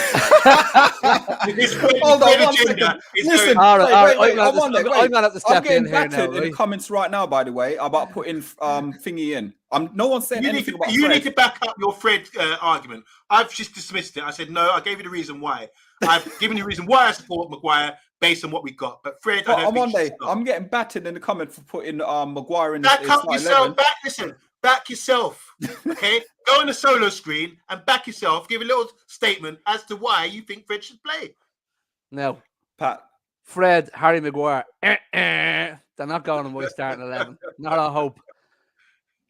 on one second. Listen, I'm gonna have to step in here now. In the comments right now, by the way, about putting thingy in. No one's saying anything about Fred. You need to back up your Fred argument. I've just dismissed it. I said no. I gave you the reason why. I've given you the reason why I support Maguire based on what we got. But Fred, I don't think I'm getting battered in the comment for putting Maguire in. Back up yourself. Back yourself. Okay, go on the solo screen and back yourself. Give a little statement as to why you think Fred should play. No, Pat, Fred, Harry Maguire. They're not going in my starting 11. Not a hope.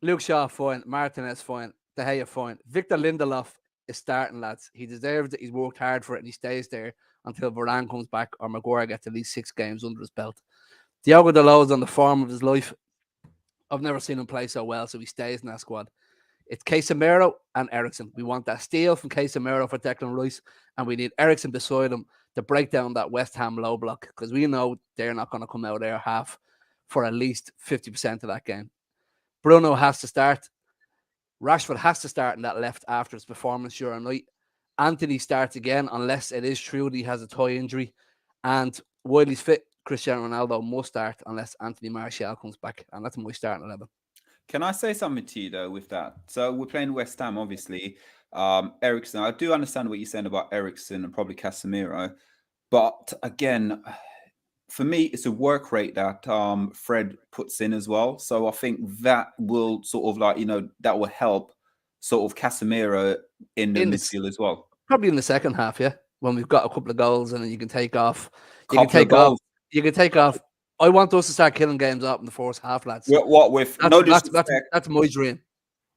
Luke Shaw fine. Martinez fine. De Gea fine. Victor Lindelof is starting, lads. He deserves it. He's worked hard for it, and he stays there until Varane comes back or Maguire gets at least 6 games under his belt. Diogo Dalot's on the form of his life. I've never seen him play so well, so he stays in that squad. It's Casemiro and Eriksen. We want that steal from Casemiro for Declan Rice, and we need Eriksen beside him to break down that West Ham low block, because we know they're not going to come out there half for at least 50% of that game. Bruno has to start. Rashford has to start in that left after his performance during night. Anthony starts again, unless it is true that he has a thigh injury. And while he's fit, Cristiano Ronaldo must start unless Anthony Martial comes back. And that's my starting 11. Can I say something to you, though, with that? So we're playing West Ham, obviously. Eriksen, I do understand what you're saying about Eriksen and probably Casemiro. But again, for me, it's a work rate that Fred puts in as well. So I think that will sort of that will help sort of Casemiro in the midfield as well. Probably in the second half, yeah. When we've got a couple of goals and then you can take off. You can take off. I want us to start killing games up in the first half, lads. That's my dream.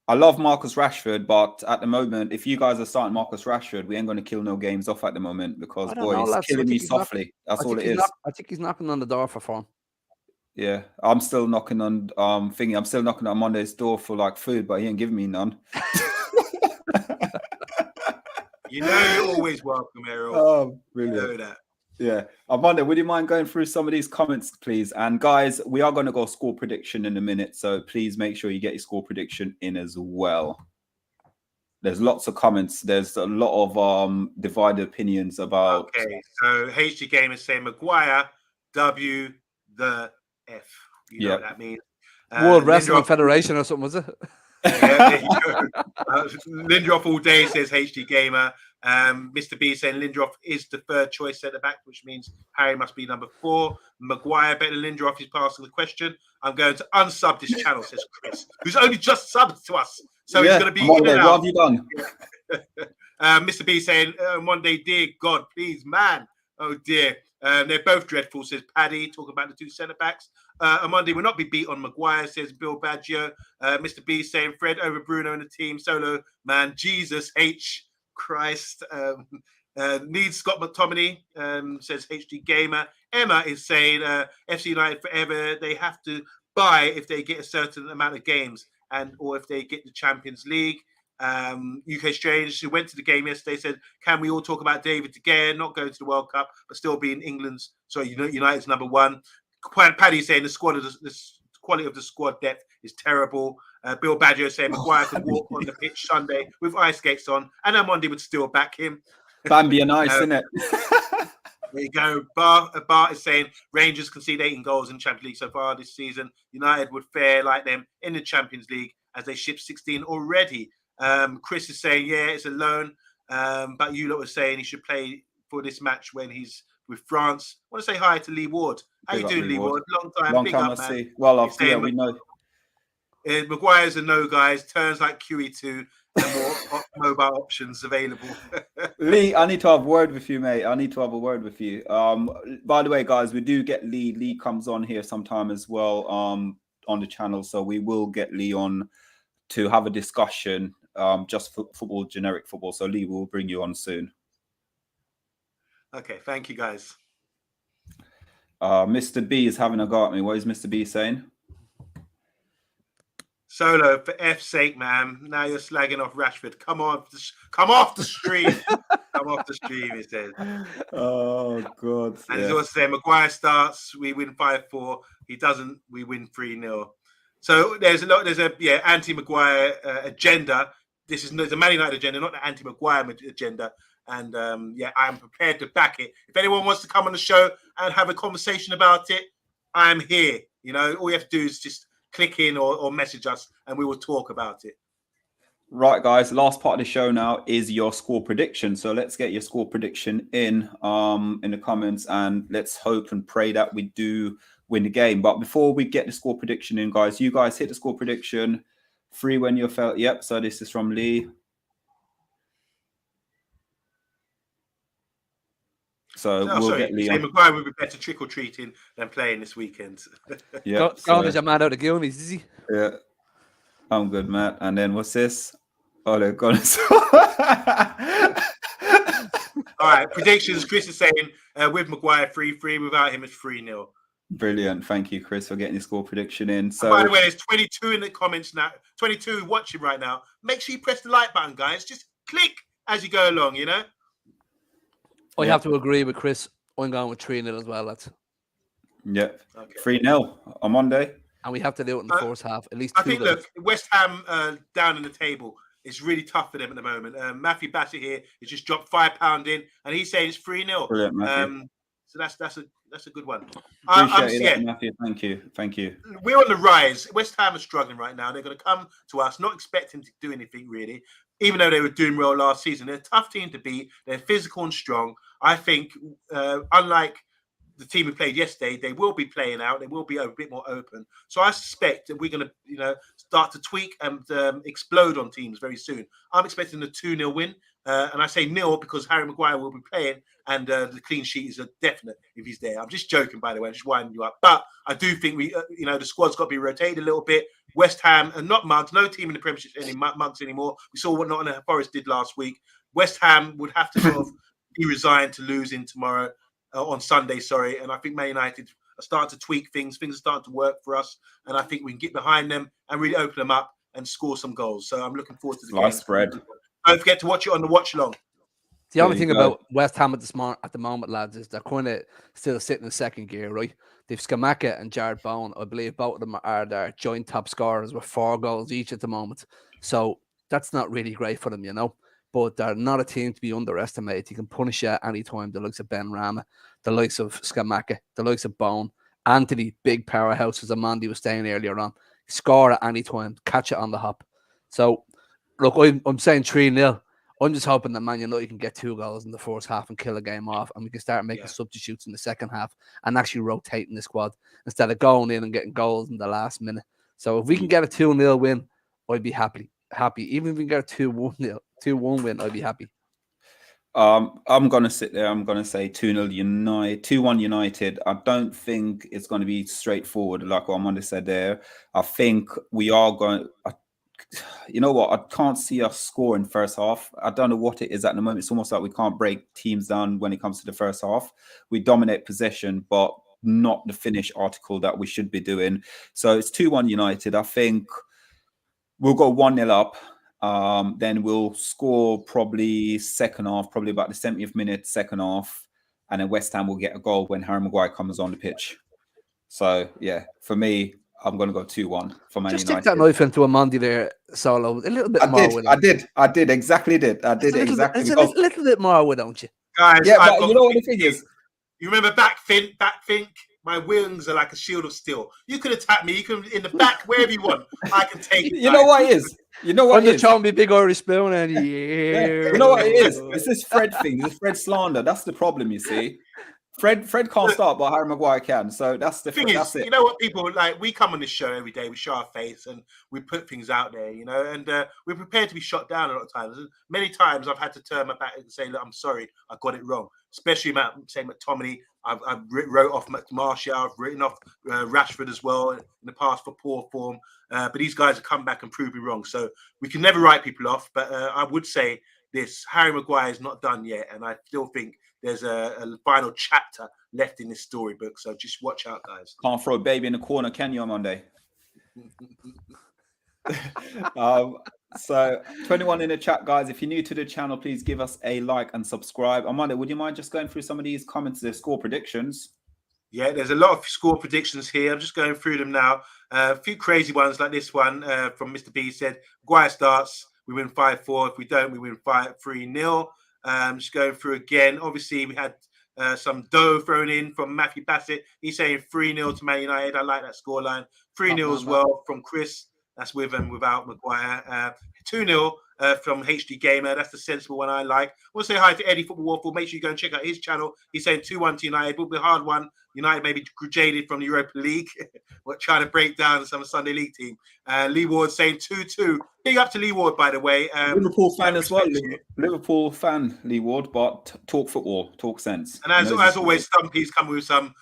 I love Marcus Rashford, but at the moment, if you guys are starting Marcus Rashford, we ain't going to kill no games off at the moment because he's killing me softly. That's all it is. I think he's knocking on the door for form. Yeah, I'm still knocking on I'm still knocking on Monday's door for like food, but he ain't giving me none. You know you're always welcome, Errol. Oh, brilliant. You know that. Yeah. Amanda, would you mind going through some of these comments, please? And guys, we are going to go score prediction in a minute, so please make sure you get your score prediction in as well. There's lots of comments. There's a lot of divided opinions about... Okay, so HG Game is saying Maguire, W the F. You know what that means. World Wrestling Federation or something, was it? Yeah, there you go. Lindelof all day, says HG Gamer. Mr. B saying Lindelof is the third choice centre back, which means Harry must be number 4. Maguire better than Lindelof is passing the question. I'm going to unsub this channel, says Chris, who's only just subbed to us. So he's going to be in and out. What have you done? Mr. B saying one day, dear God, please, man. Oh dear. They're both dreadful, says Paddy, talking about the 2 centre backs. Omundi will not be beat on Maguire, says Bill Baggio. Mr. B saying Fred over Bruno in the team. Solo, man. Jesus H. Christ. Needs Scott McTominay, says HD Gamer. Emma is saying FC United forever. They have to buy if they get a certain amount of games or if they get the Champions League. UK Strange, who went to the game yesterday, said, can we all talk about David De Gea not going to the World Cup, but still being United's number 1. Paddy saying the squad quality of the squad depth is terrible. Bill Badger saying Maguire could walk on the pitch Sunday with ice skates on, and Omundi would still back him. Bambi and ice, isn't it? There you go. Bart is saying Rangers conceded 18 goals in Champions League so far this season. United would fare like them in the Champions League as they shipped 16 already. Chris is saying, yeah, it's a loan. But you lot were saying he should play for this match when he's with France. I want to say hi to Lee Ward. How you doing, Lee Ward? Long time. Long Big time up, I man. see. Well, yeah, we know. Maguire's a no, guys. Turns like QE2 and more mobile options available. Lee, I need to have a word with you, mate. I need to have a word with you. By the way, guys, we do get Lee. Lee comes on here sometime as well on the channel. So we will get Lee on to have a discussion just for football, generic football. So Lee will bring you on soon. Okay, thank you, guys. Mr. B is having a go at me. What is Mr. B saying? Solo, for F's sake, man. Now you're slagging off Rashford. Come off the stream. Come off the stream, he says. Oh, God. And he's also saying Maguire starts, we win 5-4. He doesn't, we win 3-0. So there's a anti-Maguire agenda. There's a Man United agenda, not the anti-Maguire agenda. And I'm prepared to back it. If anyone wants to come on the show and have a conversation about it, I'm here. You know, all you have to do is just click in or message us and we will talk about it. Right, guys, last part of the show now is your score prediction. So let's get your score prediction in the comments, and let's hope and pray that we do win the game. But before we get the score prediction in, guys, you guys hit the score prediction. 3 when you felt. Yep, so this is from Lee. So we'll get Lee on. Maguire would be better trick-or-treating than playing this weekend. Yeah. Going as a man out of Goonies, is he? Yeah. I'm good, Matt. And then what's this? Oh, they're gone. All right, predictions. Chris is saying with Maguire 3-3, without him it's 3-0. Brilliant. Thank you, Chris, for getting your score prediction in. So, by the way, there's 22 in the comments now. 22 watching right now. Make sure you press the like button, guys. Just click as you go along, you know? I have to agree with Chris. I'm going with 3-0 as well, lads. Yep. Okay. 3-0 on Monday. And we have to do it in the first half. At least I think, look, West Ham down in the table. It's really tough for them at the moment. Matthew Bassett here has just dropped £5 in, and he's saying it's 3-0. Brilliant, Matthew. So that's a good one. Appreciate it, Matthew. Thank you. We're on the rise. West Ham are struggling right now. They're going to come to us, not expecting to do anything really, even though they were doing well last season. They're a tough team to beat. They're physical and strong. I think, unlike the team we played yesterday, they will be playing out. They will be a bit more open. So I suspect that we're going to, start to tweak and explode on teams very soon. I'm expecting a 2-0 win. And I say nil because Harry Maguire will be playing and the clean sheet is a definite if he's there. I'm just joking, by the way. I'm just winding you up. But I do think the squad's got to be rotated a little bit. West Ham and not mugs. No team in the Premiership any mugs anymore. We saw what Nottingham Forest did last week. West Ham would have to sort of be resigned to losing tomorrow. On Sunday, sorry, and I think Man United are starting to tweak things. Things are starting to work for us, and I think we can get behind them and really open them up and score some goals. So I'm looking forward to the game. Spread. Don't forget to watch it on the watch along. The only thing about West Ham at the moment, lads, is they're kind of still sitting in second gear, right? They've Scamacca and Jared Bowen. I believe both of them are their joint top scorers with 4 goals each at the moment. So that's not really great for them, But they're not a team to be underestimated. You can punish you at any time. The likes of Ben Rama, the likes of Scamacca, the likes of Bone, Anthony, big powerhouse, as Omundi was saying earlier on. Score at any time, catch it on the hop. So, look, I'm saying 3-0. I'm just hoping that Man United can get 2 goals in the first half and kill a game off, and we can start making substitutes in the second half and actually rotating the squad instead of going in and getting goals in the last minute. So if we can get a 2-0 win, I'd be happy. Even if we can get a 2-1 win, I'd be happy. I'm gonna sit there. I'm gonna say 2-0 United, 2-1 United. I don't think it's going to be straightforward, like what Amanda said there. I think we are going. You know what? I can't see us scoring first half. I don't know what it is at the moment. It's almost like we can't break teams down when it comes to the first half. We dominate possession, but not the finish article that we should be doing. So it's 2-1 United. I think we'll go 1-0 up. Then we'll score probably second half, probably about the 70th minute, second half. And then West Ham will get a goal when Harry Maguire comes on the pitch. So, yeah, for me, I'm going to go 2-1 for Man Just United. stick that knife into Omundi there, Solo. A little bit more. I did exactly. I did it exactly. It's a little bit more, don't you? Guys, yeah, but you know what the thing is? You remember back think? My wings are like a shield of steel. You can attack me. You can in the back, wherever you want. I can take it. You know what it is? You know what it is? Trying to be big Irish spoon and You know what it is? It's this Fred thing. This Fred slander. That's the problem, you see. Fred can't start, but Harry Maguire can. So that's the thing. That's it. You know what people like? We come on this show every day. We show our face and we put things out there, you know. And we're prepared to be shot down a lot of times. Many times I've had to turn my back and say, "Look, I'm sorry, I got it wrong." Especially saying McTominay. I've wrote off Martial. I've written off Rashford as well in the past for poor form. But these guys have come back and proved me wrong. So we can never write people off. But I would say this: Harry Maguire is not done yet, and I still think there's a final chapter left in this storybook. So just watch out, guys. Can't throw a baby in the corner, can you, on Monday? So 21 in the chat, guys. If you're new to the channel, please give us a like and subscribe. Amanda, would you mind just going through some of these comments, their score predictions? Yeah, there's a lot of score predictions here. I'm just going through them now. A few crazy ones like this one from Mr. B said, Maguire starts, we win 5-4. If we don't, we win 3-0. Just going through again. Obviously, we had some dough thrown in from Matthew Bassett. He's saying 3-0 to Man United. I like that scoreline. 3-0 as well from Chris. That's with and without Maguire. 2-0 from HD Gamer. That's the sensible one I like. I want to say hi to Eddie Football Waffle. Make sure you go and check out his channel. He's saying 2-1 to United. Will be a hard one. United may be jaded from the Europa League. We're trying to break down some Sunday League team. Lee Ward saying 2-2. Big up to Lee Ward, by the way. Liverpool fan as well. Liverpool fan, Lee Ward, but talk football, talk sense. And as always, Stumpy's come with some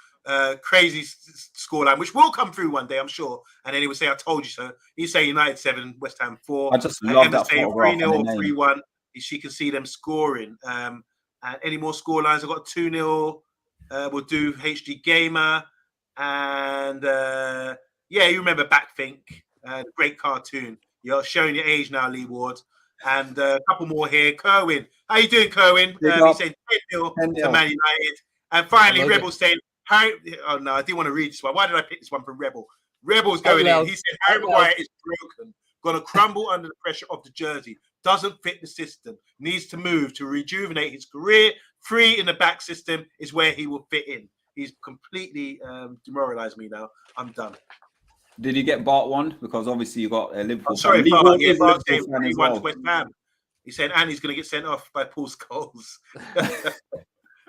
crazy scoreline, which will come through one day, I'm sure. And then he would say, I told you so. He's saying United 7, West Ham 4. I just love that saying 3-0 or 3-1. She can see them scoring. And any more scorelines? I've got 2-0. We'll do HD Gamer. And yeah, you remember Backthink, the great cartoon. You're showing your age now, Lee Ward. And a couple more here. Kerwin. How you doing, Kerwin? He said 10-0 to Man United. And finally, Rebel saying, Harry, oh no, I didn't want to read this one. Why did I pick this one from Rebel? Rebel's going in. He said Harry Maguire is broken, going to crumble under the pressure of the jersey. Doesn't fit the system. Needs to move to rejuvenate his career. 3 in the back system is where he will fit in. He's completely demoralized me now. I'm done. Did you get Bart one? Because obviously you got a Liverpool. I'm sorry, Bart. Yeah, Bart saying 3-1 to West Ham. He said Andy's going to get sent off by Paul Scholes.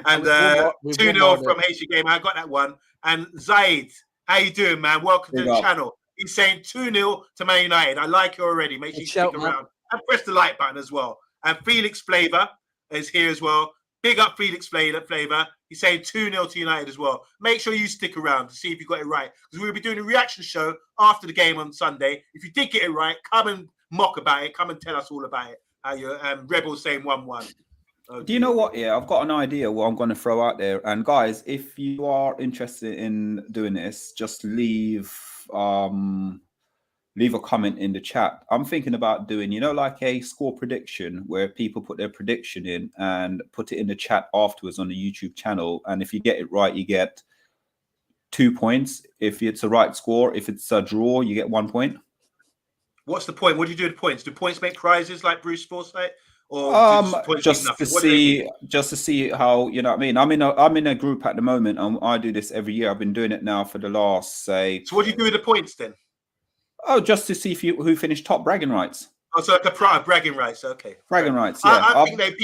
And 2-0 from HG Game. I got that one. And Zaid, how you doing, man? Welcome to the channel. He's saying 2-0 to Man United. I like you already. Make sure you stick around. And press the like button as well. And Felix Flavor is here as well. Big up Felix Flavor. He's saying 2-0 to United as well. Make sure you stick around to see if you got it right. Because we'll be doing a reaction show after the game on Sunday. If you did get it right, come and mock about it. Come and tell us all about it. How your Rebels saying 1-1. Do you know what? Yeah, I've got an idea what I'm going to throw out there. And guys, if you are interested in doing this, just leave a comment in the chat. I'm thinking about doing, like a score prediction where people put their prediction in and put it in the chat afterwards on the YouTube channel. And if you get it right, you get 2 points. If it's a right score, if it's a draw, you get 1 point. What's the point? What do you do with points? Do points make prizes like Bruce Forsyth? Or just to see how, you know what I mean. I'm in a group at the moment, and I do this every year. I've been doing it now for the last So what do you do with the points then? Oh, just to see who finished top bragging rights. Oh, so like a bragging rights. Okay, bragging rights. Yeah, I think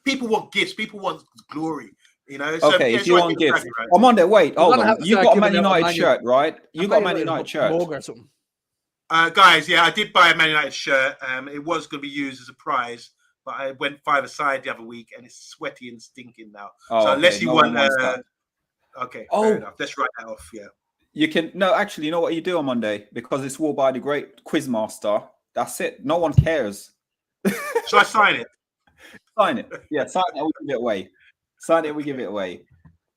people want gifts. People want glory. So, okay, if you want gifts, I'm on there. Wait, hold on. You got a Man United shirt, right? You got a Man United shirt. Or something. Guys, yeah, I did buy a Man United shirt. It was going to be used as a prize. But I went 5-a-side the other week, and it's sweaty and stinking now. So unless you want, okay, fair enough. Let's write that off. Yeah, you can. No, actually, you know what you do on Monday, because it's wore by the great Quizmaster. That's it. No one cares. Shall I sign it? Sign it. Yeah, sign it. We give it away. Sign it. We give it away.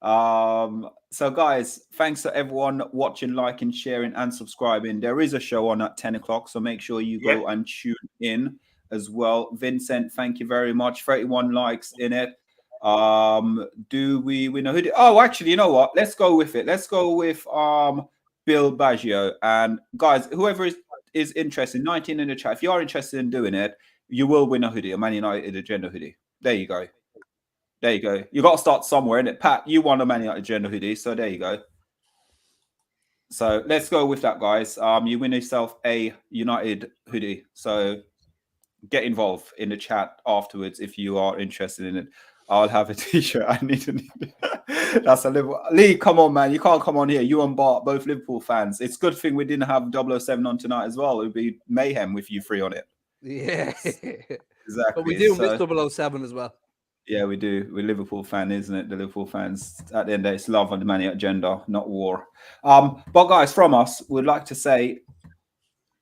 So, guys, thanks to everyone watching, liking, sharing, and subscribing. There is a show on at 10 o'clock, so make sure you go and tune in as well. Vincent, thank you very much. 31 likes in it. Do we know who did? Oh, actually, you know what? Let's go with it. Let's go with Bill Baggio. And guys, whoever is interested, 19 in the chat, if you are interested in doing it, you will win a hoodie, a Man United Agenda hoodie. There you go. There you go. You got to start somewhere, innit? Pat, you won a Man United Agenda hoodie, so there you go. So let's go with that, guys. You win yourself a United hoodie. So get involved in the chat afterwards if you are interested in it. I'll have a t-shirt. I need to. That's a Liverpool. Lee, come on, man. You can't come on here. You and Bart, both Liverpool fans. It's a good thing we didn't have 007 on tonight as well. It would be mayhem with you three on it. Yeah. Exactly. But we do miss 007 as well. Yeah, we do. We're Liverpool fan, isn't it? The Liverpool fans. At the end of the day, it's love on the Man United agenda, not war. But guys, from us, we'd like to say,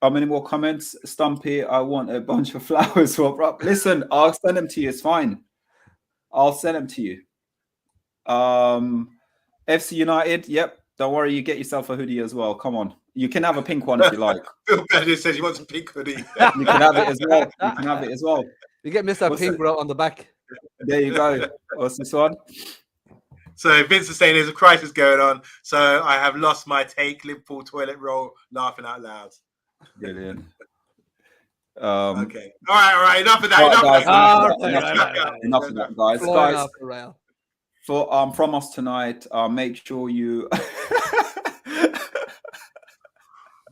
how many more comments? Stumpy, I want a bunch of flowers for Rob. Listen, I'll send them to you. It's fine. I'll send them to you. FC United, yep. Don't worry, you get yourself a hoodie as well. Come on. You can have a pink one if you like. Bill Baggio says he wants a pink hoodie. You can have it as well. You can have it as well. You get Mr. Pink wrote on the back. There you go. What's this one? So Vince is saying there's a crisis going on. So I have lost my take. Liverpool toilet roll, laughing out loud. Brilliant. Okay. All right. Enough of that. Enough of that, guys. Guys, from us tonight, make sure you.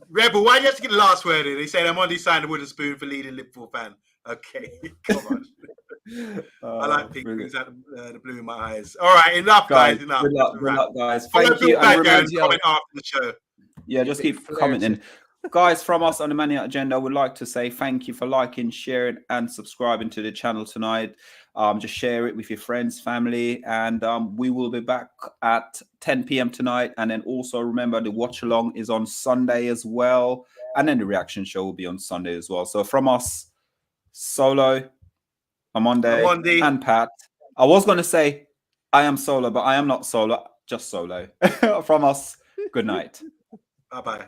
Rebel, why do you have to get the last word in? He said Omundi signed a wooden spoon for leading Liverpool fan. Okay, come on. I like pink things out the blue in my eyes. All right, enough, guys. Enough. Good luck, guys. Thank you. And comment after the show. Yeah, just keep commenting. Guys, from us on the Man United Agenda, I would like to say thank you for liking, sharing, and subscribing to the channel tonight. Just share it with your friends, family, and we will be back at 10 p.m. tonight. And then also remember the watch along is on Sunday as well, and then the reaction show will be on Sunday as well. So from us, Solo, Omundi, and Pat. I was going to say I am solo, but I am not solo, just solo. From us, good night. Bye-bye.